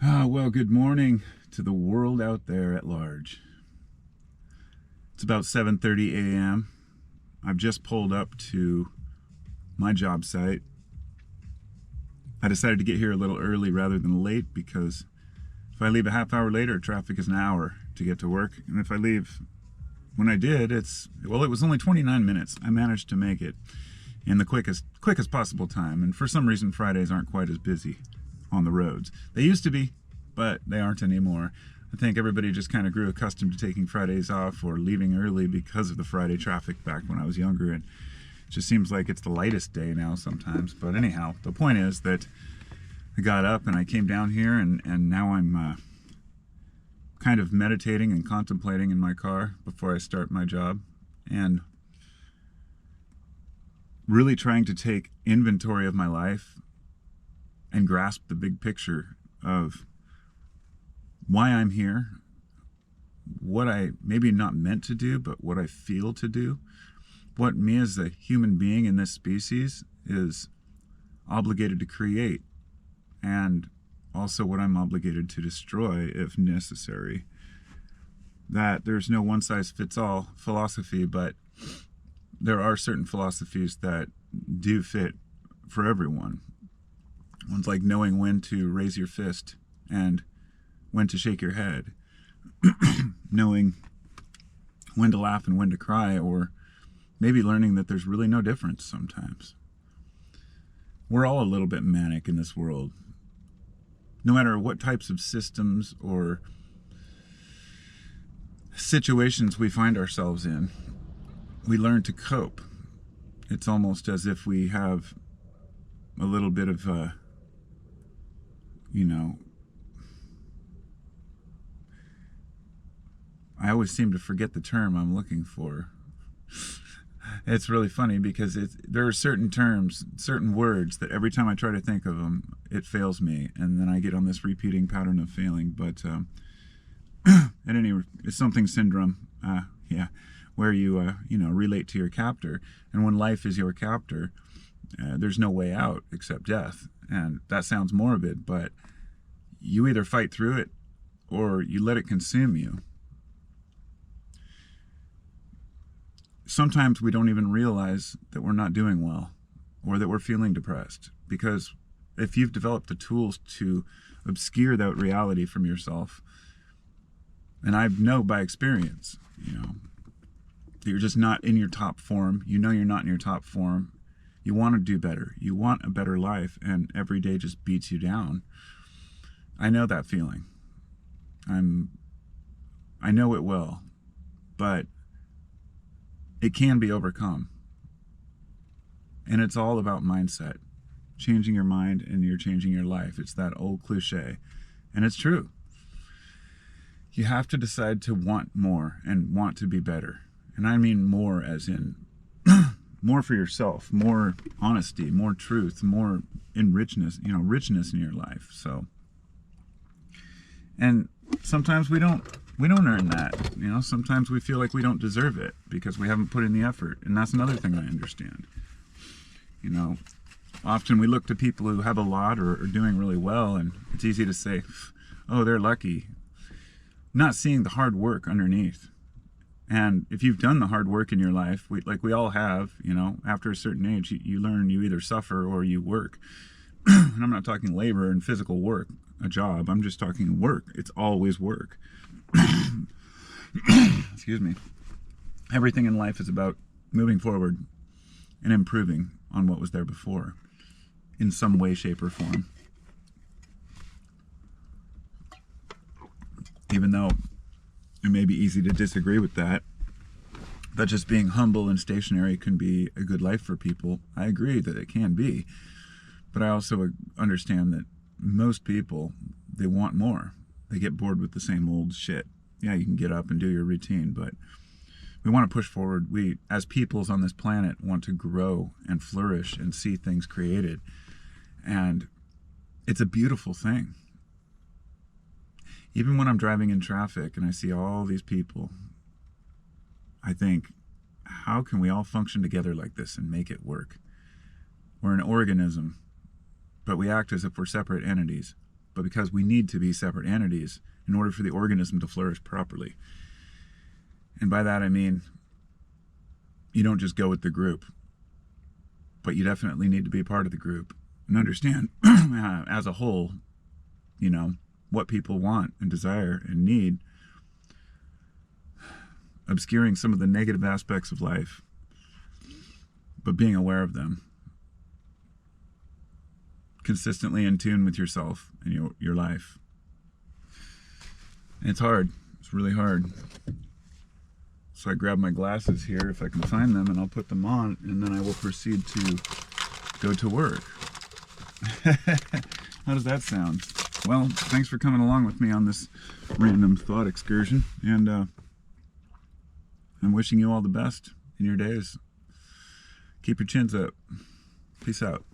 Well, good morning to the world out there at large. It's about 7:30 a.m. I've just pulled up to my job site. I decided to get here a little early rather than late because if I leave a half hour later, traffic is an hour to get to work. And if I leave when I did, it was only 29 minutes. I managed to make it in the quickest possible time. And for some reason, Fridays aren't quite as busy on the roads. They used to be, but they aren't anymore. I think everybody just kind of grew accustomed to taking Fridays off or leaving early because of the Friday traffic back when I was younger. And it just seems like it's the lightest day now sometimes. But anyhow, the point is that I got up and I came down here, and now I'm kind of meditating and contemplating in my car before I start my job, and really trying to take inventory of my life and grasp the big picture of why I'm here, what I maybe not meant to do, but what I feel to do, what me as a human being in this species is obligated to create, and also what I'm obligated to destroy if necessary. That there's no one-size-fits-all philosophy, but there are certain philosophies that do fit for everyone. One's like knowing when to raise your fist and when to shake your head, knowing when to laugh and when to cry, or maybe learning that there's really no difference sometimes. We're all a little bit manic in this world. No matter what types of systems or situations we find ourselves in, we learn to cope. It's almost as if we have a little bit of I always seem to forget the term I'm looking for. It's really funny because there are certain terms, certain words that every time I try to think of them, it fails me, and then I get on this repeating pattern of failing. But at any rate, it's something syndrome, where you relate to your captor, and when life is your captor, there's no way out except death. And that sounds morbid, but you either fight through it or you let it consume you. Sometimes we don't even realize that we're not doing well or that we're feeling depressed, because if you've developed the tools to obscure that reality from yourself, and I know by experience, that you're just not in your top form. You're not in your top form. You want to do better. You want a better life, and every day just beats you down. I know that feeling. I know it well, but it can be overcome. And it's all about mindset. Changing your mind and you're changing your life. It's that old cliche. And it's true. You have to decide to want more and want to be better. And I mean more as in more for yourself, more honesty, more truth, more richness in your life. So, and sometimes we don't earn that. Sometimes we feel like we don't deserve it because we haven't put in the effort. And that's another thing I understand. Often we look to people who have a lot or are doing really well, and it's easy to say, oh, they're lucky, not seeing the hard work underneath. And if you've done the hard work in your life, we all have, after a certain age, you learn you either suffer or you work. And I'm not talking labor and physical work, a job. I'm just talking work. It's always work. Excuse me. Everything in life is about moving forward and improving on what was there before in some way, shape, or form. Even though it may be easy to disagree with that just being humble and stationary can be a good life for people. I agree that it can be. But I also understand that most people, they want more. They get bored with the same old shit. Yeah, you can get up and do your routine, but we want to push forward. We, as peoples on this planet, want to grow and flourish and see things created. And it's a beautiful thing. Even when I'm driving in traffic and I see all these people, I think, how can we all function together like this and make it work? We're an organism, but we act as if we're separate entities. but because we need to be separate entities in order for the organism to flourish properly. And by that I mean, you don't just go with the group, but you definitely need to be part of the group and understand as a whole, you know, what people want and desire and need, obscuring some of the negative aspects of life, but being aware of them, consistently in tune with yourself and your life. And it's hard. It's really hard. So I grab my glasses here, if I can find them, and I'll put them on, and then I will proceed to go to work. How does that sound? Well, thanks for coming along with me on this random thought excursion, and I'm wishing you all the best in your days. Keep your chins up. Peace out.